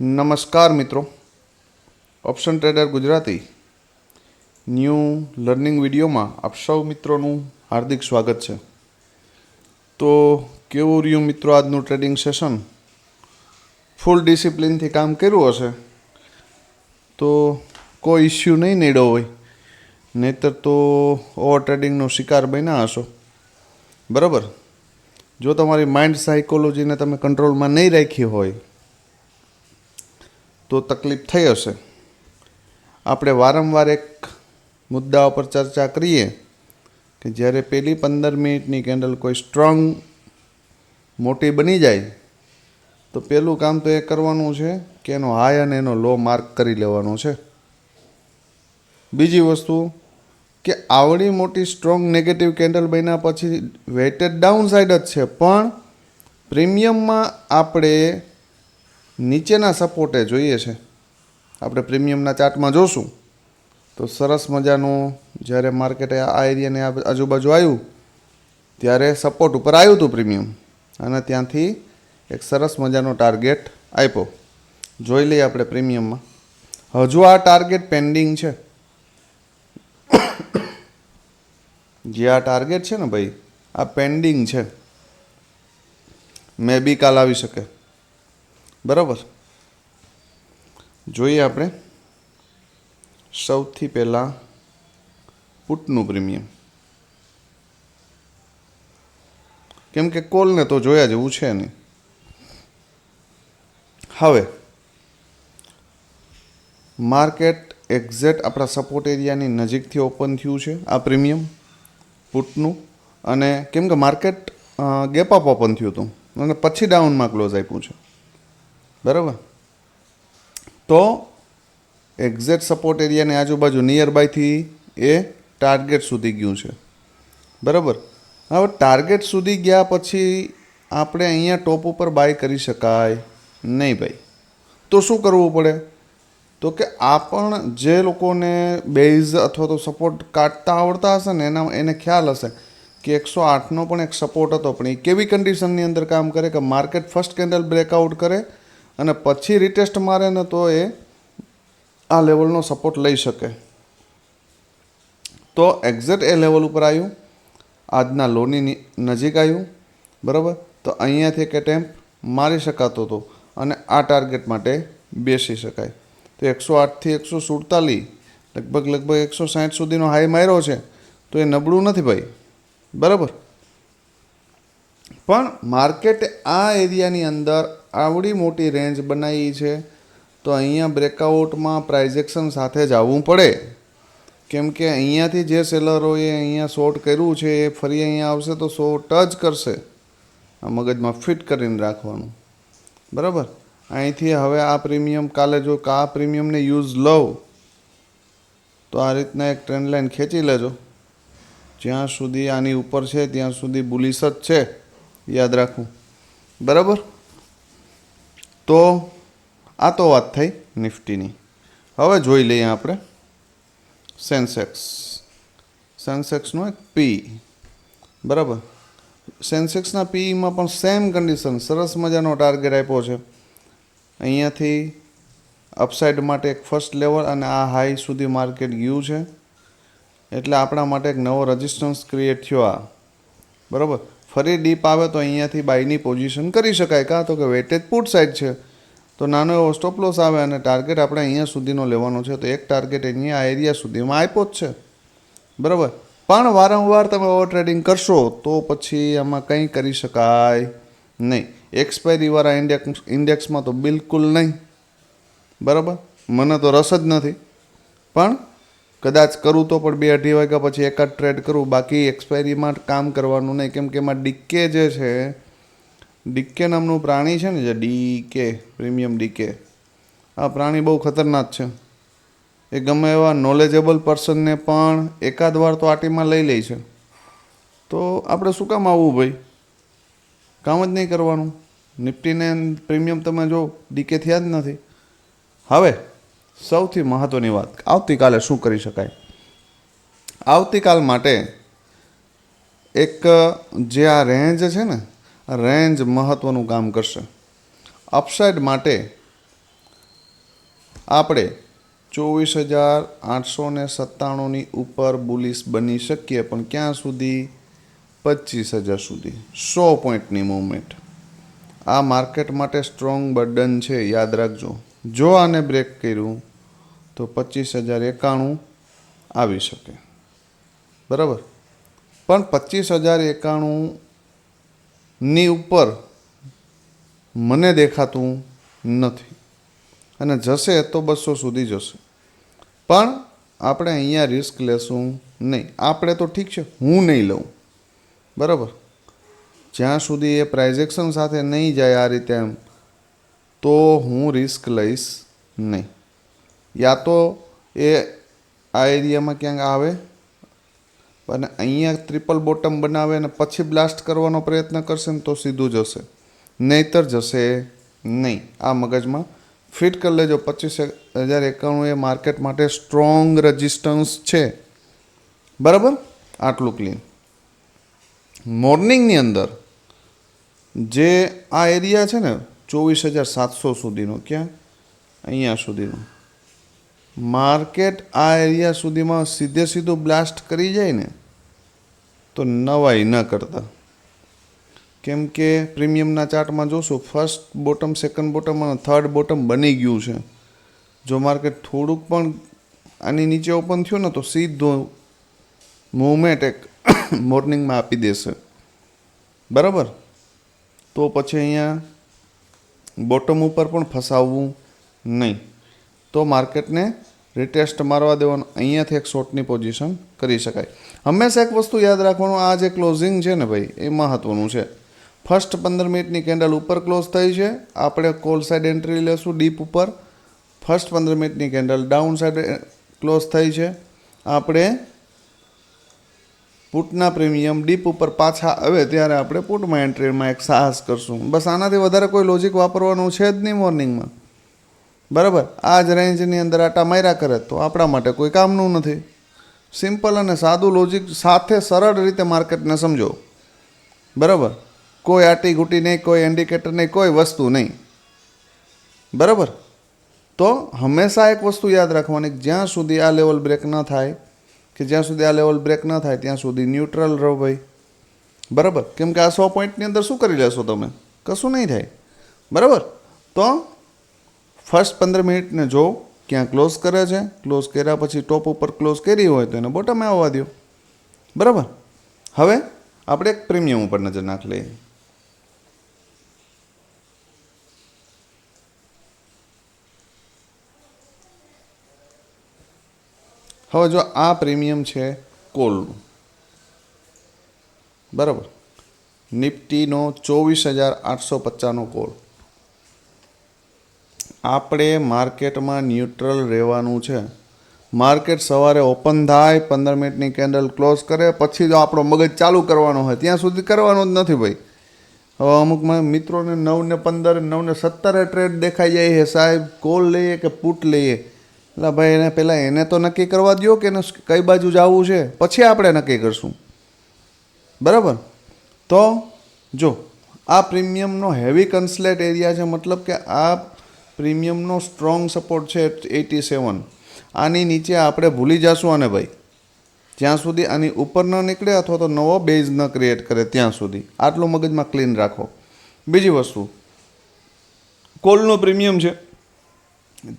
નમસ્કાર મિત્રો, option trader Gujarati new learning વિડીયોમાં આપ સૌ મિત્રોનું હાર્દિક સ્વાગત છે। તો કેવું રહ્યું મિત્રો આજનું ટ્રેડિંગ સેશન? ફૂલ ડિસિપ્લિનથી કામ કર્યું હશે તો કોઈ ઇસ્યુ નહીં નડ્યો હોય, નહીંતર તો ઓવર ટ્રેડિંગનો શિકાર બન્યા હશો, બરાબર। જો તમારી માઇન્ડ સાયકોલોજીને તમે કંટ્રોલમાં નહીં રાખી હોય તો તકલીફ થઈ હશે। આપણે વારંવાર એક મુદ્દા ઉપર ચર્ચા કરીએ કે જ્યારે પહેલી 15 મિનિટની કેન્ડલ કોઈ સ્ટ્રોંગ મોટી બની જાય તો પહેલું કામ તો એ કરવાનું છે કે એનો હાઈ અને એનો લો માર્ક કરી લેવાનો છે। બીજી વસ્તુ કે આવડી મોટી સ્ટ્રોંગ નેગેટિવ કેન્ડલ બન્યા પછી વેઇટેડ ડાઉન સાઇડ જ છે, પણ પ્રીમિયમમાં આપણે નીચેના સપોર્ટે જોઈએ છે। આપણે પ્રીમિયમના ચાર્ટમાં જોશું તો સરસ મજાનું જ્યારે માર્કેટે આ એરિયાની આજુબાજુ આવ્યું ત્યારે સપોર્ટ ઉપર આવ્યું હતું પ્રીમિયમ, અને ત્યાંથી એક સરસ મજાનો ટાર્ગેટ આપ્યો। જોઈ લઈએ આપણે પ્રીમિયમમાં, હજુ આ ટાર્ગેટ પેન્ડિંગ છે। જે આ ટાર્ગેટ છે ને ભાઈ, આ પેન્ડિંગ છે, મે બી કાલ આવી શકે, બરાબર। જોઈએ આપણે સૌથી પહેલાં પુટનું પ્રીમિયમ, કેમ કે કોલને તો જોયા જેવું છે નહીં। હવે માર્કેટ એક્ઝેક્ટ આપણા સપોર્ટ એરિયાની નજીકથી ઓપન થયું છે આ પ્રીમિયમ પુટનું, અને કેમ કે માર્કેટ ગેપ અપ ઓપન થયું હતું અને પછી ડાઉનમાં ક્લોઝ આપ્યું છે, બરાબર। તો એક્ઝેક્ટ સપોર્ટ એરિયાની આજુબાજુ નિયર બાયથી એ ટાર્ગેટ સુધી ગયું છે, બરાબર। હવે ટાર્ગેટ સુધી ગયા પછી આપણે અહીંયા ટોપ ઉપર બાય કરી શકાય નહીં ભાઈ। તો શું કરવું પડે? તો કે આ પણ જે લોકોને બેઝ અથવા તો સપોર્ટ કાઢતા આવડતા હશે ને એને ખ્યાલ હશે કે 108નો પણ એક સપોર્ટ હતો, પણ એ કેવી કન્ડિશનની અંદર કામ કરે કે માર્કેટ ફર્સ્ટ કેન્ડલ બ્રેકઆઉટ કરે અને પછી રિટેસ્ટ મારે ને તો એ આ લેવલનો સપોર્ટ લઈ શકે। તો એક્ઝેક્ટ એ લેવલ ઉપર આવ્યું, આજના લોની નજીક આવ્યું, બરાબર। તો અહીંયાથી એક એટેમ્પ મારી શકાતો હતો અને આ ટાર્ગેટ માટે બેસી શકાય। તો 108થી 147 લગભગ 160 સુધીનો હાઈ માર્યો છે, તો એ નબળું નથી ભાઈ, બરાબર। પણ માર્કેટે આ એરિયાની અંદર આવડી મોટી રેન્જ બનાવી છે, તો અહીંયા બ્રેકઆઉટમાં પ્રાઇઝ એક્શન સાથે જ આવવું પડે, કેમ કે અહીંયાથી જે સેલરોએ અહીંયા શોર્ટ કર્યું છે એ ફરી અહીંયા આવશે તો શોર્ટ જ કરશે। આ મગજમાં ફિટ કરીને રાખવાનું, બરાબર। અહીંથી હવે આ પ્રીમિયમ કાલે જો આ પ્રીમિયમને યુઝ લઉં તો આ રીતના એક ટ્રેન્ડ લાઇન ખેંચી લેજો, જ્યાં સુધી આની ઉપર છે ત્યાં સુધી બુલિશ જ છે, યાદ રાખવું, બરાબર। તો આ તો વાત થઈ નિફ્ટીની। હવે જોઈ લઈએ આપણે સેન્સેક્સનો એક પી, બરાબર। સેન્સેક્સના પીમાં પણ સેમ કન્ડિશન, સરસ મજાનો ટાર્ગેટ આપ્યો છે। અહીંયાથી અપસાઇડ માટે એક ફર્સ્ટ લેવલ અને આ હાઈ સુધી માર્કેટ ગયું છે, એટલે આપણા માટે એક નવો રેઝિસ્ટન્સ ક્રિએટ થયો આ, બરાબર। ફરી ડીપ આવે તો અહીંયાથી બાયની પોઝિશન કરી શકાય, કાં તો કે વેટેજ પુટ સાઇડ છે તો નાનો એવો સ્ટોપ લોસ આવે અને ટાર્ગેટ આપણે અહીંયા સુધીનો લેવાનો છે, તો એક ટાર્ગેટ અહીંયા આ એરિયા સુધીમાં આપ્યો જ છે, બરાબર। પણ વારંવાર તમે ઓવર ટ્રેડિંગ કરશો તો પછી આમાં કંઈ કરી શકાય નહીં। એક્સપાયરીવાળા ઇન્ડેક્સમાં તો બિલકુલ નહીં, બરાબર। મને તો રસ જ નથી, પણ કદાચ કરું તો પણ 2-2.5 વાગ્યા પછી એકાદ ટ્રેડ કરું, બાકી એક્સપાયરીમાં કામ કરવાનું નહીં, કેમ કે એમાં ડીકે જે છે, ડીકે નામનું પ્રાણી છે ને, જે ડીકે પ્રીમિયમ ડીકે, આ પ્રાણી બહુ ખતરનાક છે। એ ગમે એવા નોલેજેબલ પર્સનને પણ એકાદ વાર તો આટીમાં લઈ લે છે, તો આપણે શું કામ આવવું ભાઈ? કામ જ નહીં કરવાનું। નિફ્ટીને પ્રીમિયમ તમે જો ડીકે થયા જ નથી। હવે સૌથી મહત્ત્વની વાત, આવતીકાલે શું કરી શકાય? આવતીકાલ માટે એક જે આ રેન્જ છે ને, આ રેન્જ મહત્ત્વનું કામ કરશે। અપસાઇડ માટે આપણે 24,897ની ઉપર બુલિશ બની શકીએ, પણ ક્યાં સુધી? 25,000 સુધી. 100 પોઈન્ટની મૂવમેન્ટ. આ માર્કેટ માટે સ્ટ્રોંગ બર્ડન છે, યાદ રાખજો. જો આને બ્રેક કર્યું તો 25,091 આવી શકે, બરાબર. પણ 25,091ની ઉપર મને દેખાતું નથી, અને જશે તો 200 સુધી જશે. પણ આપણે અહીંયા રિસ્ક લેશું નહીં. આપણે તો ઠીક છે, હું નહીં લઉં, બરાબર. જ્યાં સુધી એ પ્રાઇઝેક્શન સાથે નહીં જાય આ રીતે એમ, તો હું રિસ્ક લઈશ નહીં. યા તો એ આ એરિયામાં ક્યાંક આવે અને અહીંયા ટ્રિપલ બોટમ બનાવે અને પછી બ્લાસ્ટ કરવાનો પ્રયત્ન કરશે ને તો સીધું જશે, નહીંતર જશે નહીં. આ મગજમાં ફિટ કરી લેજો. 25,091 એ માર્કેટ માટે સ્ટ્રોંગ રેઝિસ્ટન્સ છે, બરાબર. આટલું ક્લીન. મોર્નિંગની અંદર જે આ એરિયા છે ને 24,700 સુધીનો, ક્યાં? અહીંયા સુધીનો માર્કેટ આ એરિયા સુધીમાં સીધું બ્લાસ્ટ કરી જાય ને તો નવાઈ ન કરતા. કેમ કે પ્રીમિયમના ચાર્ટમાં જોશું, ફર્સ્ટ બોટમ, સેકન્ડ બોટમ અને થર્ડ બોટમ બની ગયું છે. જો માર્કેટ થોડુંક પણ આની નીચે ઓપન થયું ને તો સીધું મૂવમેન્ટ એક મોર્નિંગમાં આપી દેશે, બરાબર. તો પછી અહીંયા બોટમ ઉપર પણ ફસાવવું નહીં. તો માર્કેટને રિટેસ્ટ મારવા દેવાનું, અહીંયાથી એક શોર્ટની પોઝિશન કરી શકાય. હંમેશા એક વસ્તુ યાદ રાખવાનું, આ જે ક્લોઝિંગ છે ને ભાઈ, એ મહત્ત્વનું છે. ફર્સ્ટ 15 મિનિટની કેન્ડલ ઉપર ક્લોઝ થઈ છે, આપણે કોલ સાઇડ એન્ટ્રી લેશું ડીપ ઉપર. ફર્સ્ટ 15 મિનિટની કેન્ડલ ડાઉન સાઇડ ક્લોઝ થઈ છે, આપણે પુટના પ્રીમિયમ ડીપ ઉપર પાછા આવે ત્યારે આપણે પુટમાં એન્ટ્રીમાં એક સાહસ કરશું. બસ આનાથી વધારે કોઈ લોજિક વાપરવાનું છે જ નહીં મોર્નિંગમાં, બરાબર. આ જ રેન્જની અંદર આટા માર્યા કરે તો આપણા માટે કોઈ કામનું નથી. સિમ્પલ અને સાદું લોજિક સાથે સરળ રીતે માર્કેટને સમજો, બરાબર. કોઈ આટી ઘૂટી નહીં, કોઈ ઇન્ડિકેટર નહીં, કોઈ વસ્તુ નહીં, બરાબર. તો હંમેશા એક વસ્તુ યાદ રાખવાની, જ્યાં સુધી આ લેવલ બ્રેક ન થાય કે જ્યાં સુધી આ લેવલ બ્રેક ન થાય ત્યાં સુધી ન્યુટ્રલ રહો ભાઈ, બરાબર. કેમ કે આ 100 પોઈન્ટની અંદર શું કરી લેશો તમે? કશું નહીં થાય, બરાબર. તો ફર્સ્ટ 15 મિનિટને જો ક્યાં ક્લોઝ કરે છે, ક્લોઝ કર્યા પછી ટોપ ઉપર ક્લોઝ કરી હોય તો એને બોટમે આવવા દો, બરાબર. હવે આપણે એક પ્રીમિયમ ઉપર નજર નાખ લઈએ. હવે જો આ પ્રીમિયમ છે કોલનું, બરાબર. નિફ્ટીનો 24,850નો કોલ. આપણે માર્કેટમાં ન્યુટ્રલ રહેવાનું છે. માર્કેટ સવારે ઓપન થાય, 15 મિનિટની કેન્ડલ ક્લોઝ કરે, પછી જો આપણો મગજ ચાલુ કરવાનો હોય ત્યાં સુધી કરવાનો જ નથી ભાઈ. હવે અમુક મિત્રોને 9:15, 9:17 ટ્રેડ દેખાઈ જાય છે, સાહેબ કોલ લઈએ કે પુટ લઈએ. એટલે ભાઈ એને પહેલાં એને તો નક્કી કરવા દો કે એને કઈ બાજુ જવું છે, પછી આપણે નક્કી કરશું, બરાબર. તો જો આ પ્રીમિયમનો હેવી કન્સલેટ એરિયા છે, મતલબ કે આ પ્રીમિયમનો સ્ટ્રોંગ સપોર્ટ છે 87. આની નીચે આપણે ભૂલી જશું અને ભાઈ જ્યાં સુધી આની ઉપર ન નીકળે અથવા તો નવો બેઝ ન ક્રિએટ કરે ત્યાં સુધી. આટલું મગજમાં ક્લીન રાખો. બીજી વસ્તુ, કોલનો પ્રીમિયમ છે.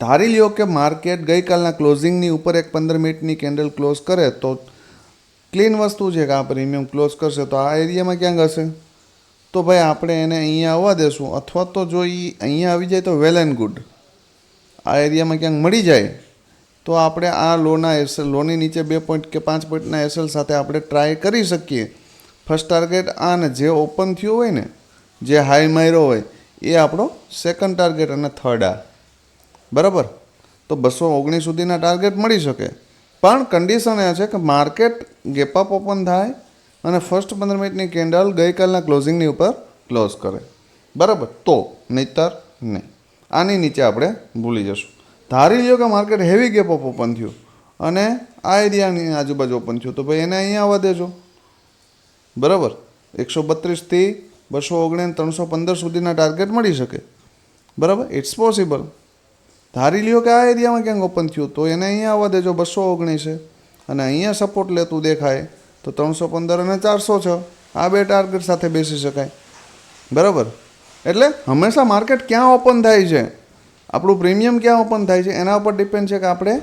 ધારી લ્યો કે માર્કેટ ગઈકાલના ક્લોઝિંગની ઉપર એક 15 મિનિટની કેન્ડલ ક્લોઝ કરે તો ક્લીન વસ્તુ છે કે આ પ્રીમિયમ ક્લોઝ કરશે તો આ એરિયામાં ક્યાંક હશે, તો ભાઈ આપણે એને અહીંયા આવવા દેશું. અથવા તો જો એ અહીંયા આવી જાય તો વેલ એન્ડ ગુડ. આ એરિયામાં ક્યાંક મળી જાય તો આપણે આ લોના એસએલ, લોની નીચે 2 પોઈન્ટ કે 5 પોઈન્ટના એસએલ સાથે આપણે ટ્રાય કરી શકીએ. ફર્સ્ટ ટાર્ગેટ આ ને જે ઓપન થયું હોય ને, જે હાઈ માર્યો હોય એ આપણો સેકન્ડ ટાર્ગેટ અને થર્ડ આ, બરાબર. તો 219 સુધીના ટાર્ગેટ મળી શકે. પણ કન્ડિશન એ છે કે માર્કેટ ગેપ અપ ઓપન થાય અને ફર્સ્ટ 15 મિનિટની કેન્ડલ ગઈકાલના ક્લોઝિંગની ઉપર ક્લોઝ કરે, બરાબર. તો નહીંતર નહીં. આની નીચે આપણે ભૂલી જશું. ધારી લ્યો કે market heavy gap up open થયું અને આ એરિયાની આજુબાજુ ઓપન થયું તો ભાઈ એને અહીંયા આવવા દેજો, બરાબર. 132થી 219, 315 સુધીના ટાર્ગેટ મળી શકે, બરાબર. It's possible. ધારી લ્યો કે આ એરિયામાં ક્યાંક ઓપન થયું તો એને અહીંયા આવવા દેજો 219 છે અને અહીંયા સપોર્ટ લેતું દેખાય તો 315 અને 406 આ બે ટાર્ગેટ સાથે બેસી શકાય. બરાબર. એટલે હંમેશા માર્કેટ ક્યાં ઓપન થાય છે, આપણું પ્રીમિયમ ક્યાં ઓપન થાય છે એના ઉપર ડિપેન્ડ છે કે આપણે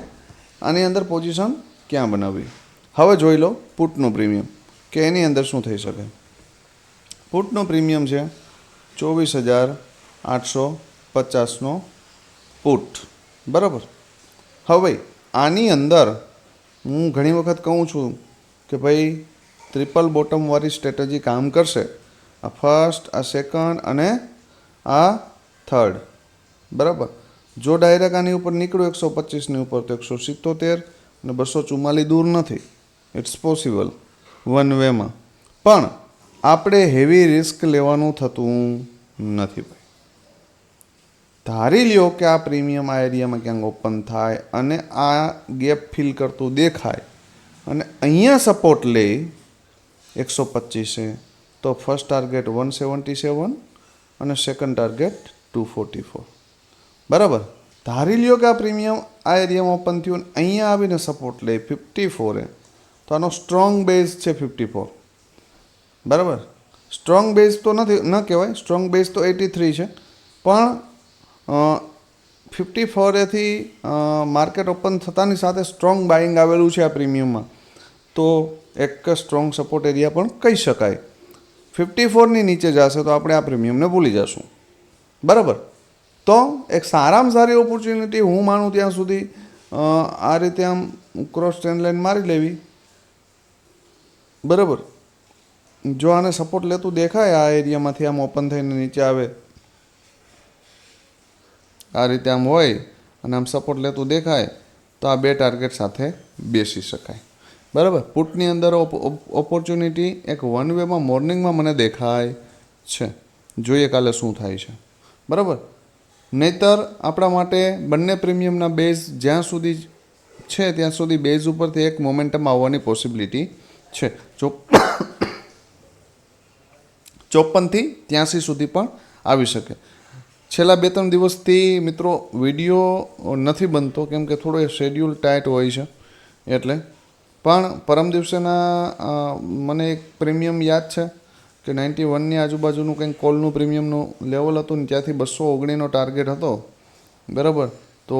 આની અંદર પોઝિશન ક્યાં બનાવવી. હવે જોઈ લો પુટનું પ્રીમિયમ કે એની અંદર શું થઈ શકે. પુટનું પ્રીમિયમ છે 24,850નો પુટ. બરાબર. હવે આની અંદર હું ઘણી વખત કહું છું કે ભાઈ ટ્રિપલ બોટમવાળી સ્ટ્રેટેજી કામ કરશે. આ ફર્સ્ટ, આ સેકન્ડ અને આ થર્ડ. બરાબર. જો ડાયરેક્ટ આની ઉપર નીકળ્યું 125ની ઉપર તો 177 અને 244 દૂર નથી. ઇટ્સ પોસિબલ વન વેમાં. પણ આપણે હેવી રિસ્ક લેવાનું થતું નથી ભાઈ. ધારી લ્યો કે આ પ્રીમિયમ આ એરિયામાં ક્યાંક ઓપન થાય અને આ ગેપ ફિલ કરતું દેખાય અને અહીંયા સપોર્ટ લે 125 તો ફર્સ્ટ ટાર્ગેટ 177 અને સેકન્ડ ટાર્ગેટ 244. બરાબર. ધારી લ્યો કે આ પ્રીમિયમ આ એરિયામાં ઓપન થયું અને અહીંયા આવીને સપોર્ટ લે 54 તો આનો સ્ટ્રોંગ બેઝ છે 54. બરાબર. સ્ટ્રોંગ બેઝ તો નથી ન કહેવાય, સ્ટ્રોંગ બેઝ તો 83 છે પણ 54એથી માર્કેટ ઓપન થતાની સાથે સ્ટ્રોંગ બાઇંગ આવેલું છે આ પ્રીમિયમમાં તો એક સ્ટ્રોંગ સપોર્ટ એરિયા પણ કહી શકાય. 54ની નીચે જશે તો આપણે આ પ્રીમિયમને ભૂલી જશું. બરાબર. તો એક સારામાં સારી ઓપોર્ચ્યુનિટી હું માનું ત્યાં સુધી આ રીતે આમ ક્રોસ ટ્રેન્ડ લાઈન મારી લેવી. બરાબર. જો આને સપોર્ટ લેતું દેખાય આ એરિયામાંથી આમ ઓપન થઈને નીચે આવે આ રીતે આમ હોય અને આમ સપોર્ટ લેતું દેખાય તો આ બે ટાર્ગેટ સાથે બેસી શકાય. બરાબર. પુટની અંદર ઓપોર્ચ્યુનિટી એક વન વેમાં મોર્નિંગમાં મને દેખાય છે. જોઈએ કાલે શું થાય છે. બરાબર. નહીંતર આપણા માટે બંને પ્રીમિયમના બેઝ જ્યાં સુધી છે ત્યાં સુધી બેઝ ઉપરથી એક મોમેન્ટમ આવવાની પોસિબિલિટી છે. 54 થી 83 સુધી પણ આવી શકે. છેલ્લા 2-3 દિવસથી મિત્રો વિડીયો નથી બનતો કેમ કે થોડો શેડ્યુલ ટાઈટ હોય છે એટલે. પણ પરમ દિવસેના મને એક પ્રીમિયમ યાદ છે કે 91ની આજુબાજુનું કંઈક કોલનું પ્રીમિયમનું લેવલ હતું ને ત્યાંથી 219નો ટાર્ગેટ હતો. બરાબર. તો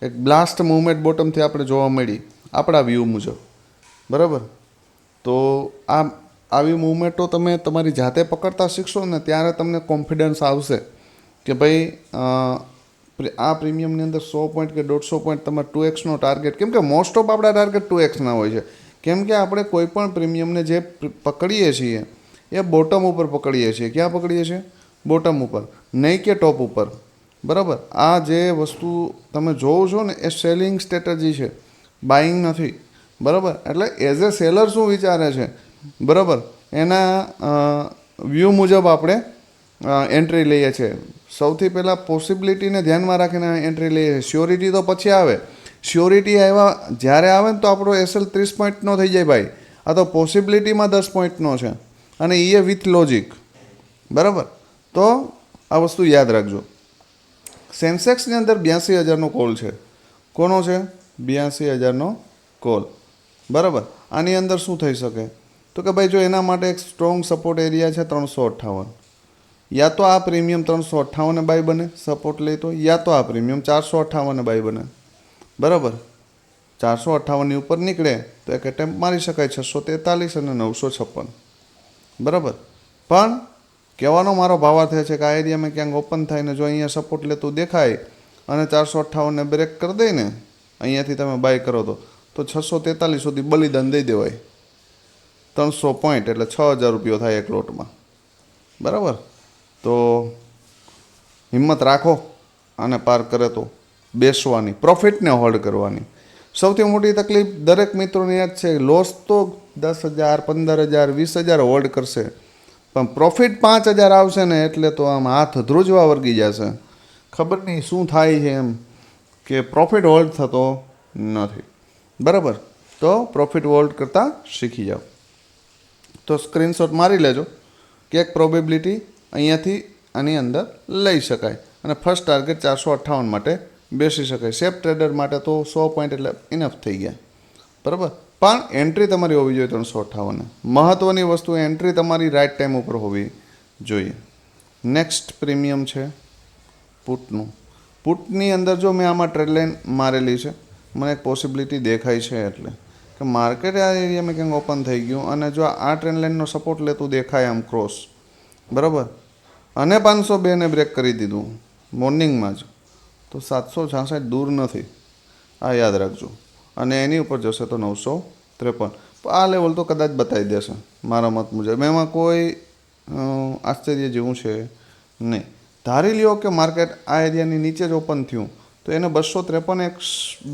એક બ્લાસ્ટ મૂવમેન્ટ બોટમથી આપણે જોવા મળી આપણા વ્યૂ મુજબ. બરાબર. તો આવી મૂવમેન્ટો તમે તમારી જાતે પકડતા શીખશો ને ત્યારે તમને કોન્ફિડન્સ આવશે કે ભાઈ આ પ્રીમિયમની અંદર 100 પોઈન્ટ કે 150 પોઈન્ટ તમારે 2x ટાર્ગેટ, કેમ કે મોસ્ટ ઓફ આપણા ટાર્ગેટ 2x હોય છે. કેમ કે આપણે કોઈ પણ પ્રીમિયમને જે પકડીએ છીએ એ બોટમ ઉપર પકડીએ છીએ. ક્યાં પકડીએ છીએ? બોટમ ઉપર, નહીં કે ટોપ ઉપર. બરાબર. આ જે વસ્તુ તમે જોવો છો ને એ સેલિંગ સ્ટ્રેટેજી છે, બાઇંગ નથી. બરાબર. એટલે એઝ એ સેલર શું વિચારે છે બરાબર એના વ્યૂ મુજબ આપણે એન્ટ્રી લઈએ છીએ. સૌથી પહેલાં પોસિબિલિટીને ધ્યાનમાં રાખીને એન્ટ્રી લઈએ છીએ. શ્યોરિટી તો પછી આવે. શ્યોરિટી આવ્યા જ્યારે આવે ને તો આપણો એસએલ 30 પોઈન્ટનો થઈ જાય ભાઈ. આ તો પોસિબિલિટીમાં 10 પોઈન્ટનો છે અને એ વિથ લોજિક. બરાબર. તો આ વસ્તુ યાદ રાખજો. સેન્સેક્સની અંદર 82,000નો કોલ છે. કોનો છે? 82,000નો કોલ. બરાબર. આની અંદર શું થઈ શકે તો કે ભાઈ જો એના માટે એક સ્ટ્રોંગ સપોર્ટ એરિયા છે 358. યા તો આ પ્રીમિયમ 358 બાય બને સપોર્ટ લે તો, યા તો આ પ્રીમિયમ 458 બાય બને. બરાબર. 458ની ઉપર નીકળે તો એક એટેમ્પ મારી શકાય 643 અને 956. બરાબર. પણ કહેવાનો મારો ભાવાર્થ છે કે આ એરિયામાં ક્યાંક ઓપન થાય ને જો અહીંયા સપોર્ટ લેતું દેખાય અને 458ને બ્રેક કરી દે ને અહીંયાથી તમે બાય કરો તો 643 સુધી બલિદાન દઈ દેવાય. 300 પોઈન્ટ એટલે 6,000 રૂપિયો થાય એક લોટમાં. બરાબર. તો હિંમત રાખો આને પાર કરે તો બેસવાની, પ્રોફિટને હોલ્ડ કરવાની. સૌથી મોટી તકલીફ દરેક મિત્રોને યાદ છે, લોસ તો 10,000 15,000 20,000 હોલ્ડ કરશે પણ પ્રોફિટ 5,000 આવશે ને એટલે તો આમ હાથ ધ્રુજવા વર્ગી જશે. ખબર નહીં શું થાય છે એમ કે પ્રોફિટ હોલ્ડ થતો નથી. બરાબર. તો પ્રોફિટ હોલ્ડ કરતાં શીખી જાઓ. તો સ્ક્રીનશોટ મારી લેજો કે એક પ્રોબેબિલિટી અહીંયાથી આની અંદર લઈ શકાય. અને ફર્સ્ટ ટાર્ગેટ 458 માટે બેસી શકાય. શેપ ટ્રેડર માટે તો 100 પોઈન્ટ એટલે ઇનફ થઈ ગયા, બરાબર. પણ એન્ટ્રી તમારી હોવી જોઈએ 358. મહત્ત્વની વસ્તુ એન્ટ્રી તમારી રાઇટ ટાઈમ ઉપર હોવી જોઈએ. નેક્સ્ટ પ્રીમિયમ છે પુટનું. પુટની અંદર જો મેં આમાં ટ્રેડ લાઇન મારેલી છે, મને એક પોસિબિલિટી દેખાય છે એટલે કે માર્કેટ આ એરિયામાં ક્યાંક ઓપન થઈ ગયું અને જો આ ટ્રેન્ડ લાઇનનો સપોર્ટ લેતું દેખાય આમ ક્રોસ, બરાબર, અને 502 ને બ્રેક કરી દીધું મોર્નિંગમાં જ, તો 766 દૂર નથી, આ યાદ રાખજો. અને એની ઉપર જશે તો 953. આ લેવલ તો કદાચ બતાવી દેશે મારા મત મુજબ, એમાં કોઈ આશ્ચર્ય જેવું છે નહીં. ધારી લ્યો કે માર્કેટ આ એરિયાની નીચે જ ઓપન થયું તો એને 253 એક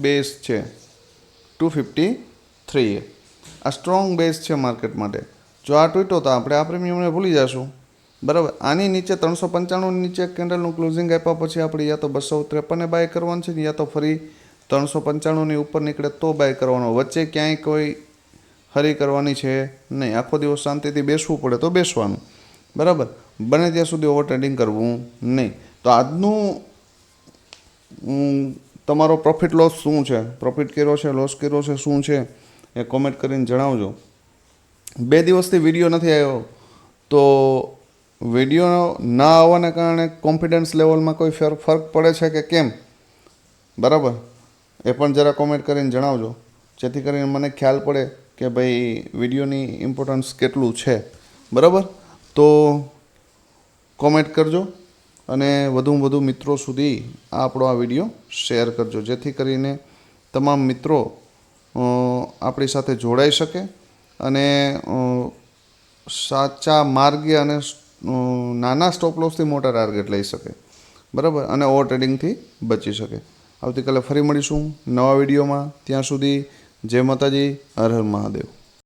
બેઝ છે, 253 આ સ્ટ્રોંગ બેઝ છે માર્કેટ માટે. જો આ તૂટ્યો તો આપણે આ પ્રીમિયમને ભૂલી જશું, બરાબર. આની નીચે 395 નીચે કેન્ડલનું ક્લોઝિંગ આપ્યા પછી આપણે યા તો 253 બાય કરવાનું છે, યા તો ફરી 395ની ઉપર નીકળે તો બાય કરવાનો. વચ્ચે ક્યાંય કોઈ હરી કરવાની છે નહીં. આખો દિવસ શાંતિથી બેસવું પડે તો બેસવાનું, બરાબર. બને ત્યાં સુધી ઓવર ટ્રેડિંગ કરવું નહીં. તો આજનું તમારો પ્રોફિટ લોસ શું છે, પ્રોફિટ કર્યો છે, લોસ કર્યો છે, શું છે એ કોમેન્ટ કરીને જણાવજો. 2 દિવસથી વિડીયો નથી આવ્યો તો વિડીયો ના આવવાને કારણે કોન્ફિડન્સ લેવલમાં કોઈ ફરક પડે છે કે કેમ, બરાબર, એ પણ જરા કોમેન્ટ કરીને જણાવજો, જેથી કરીને મને ખ્યાલ પડે કે ભાઈ વિડીયોની ઇમ્પોર્ટન્સ કેટલું છે, બરાબર. તો કોમેન્ટ કરજો અને વધુમાં વધુ મિત્રો સુધી આપણો આ વિડીયો શેર કરજો, જેથી કરીને તમામ મિત્રો આપણી સાથે જોડાઈ શકે અને સાચા માર્ગે અને નાના સ્ટોપ લોસથી મોટા ટાર્ગેટ લઈ શકે, બરાબર, અને ઓવર ટ્રેડિંગથી બચી શકે. આવતીકાલે ફરી મળીશું નવા વિડીયોમાં. ત્યાં સુધી જય માતાજી, હર હર મહાદેવ.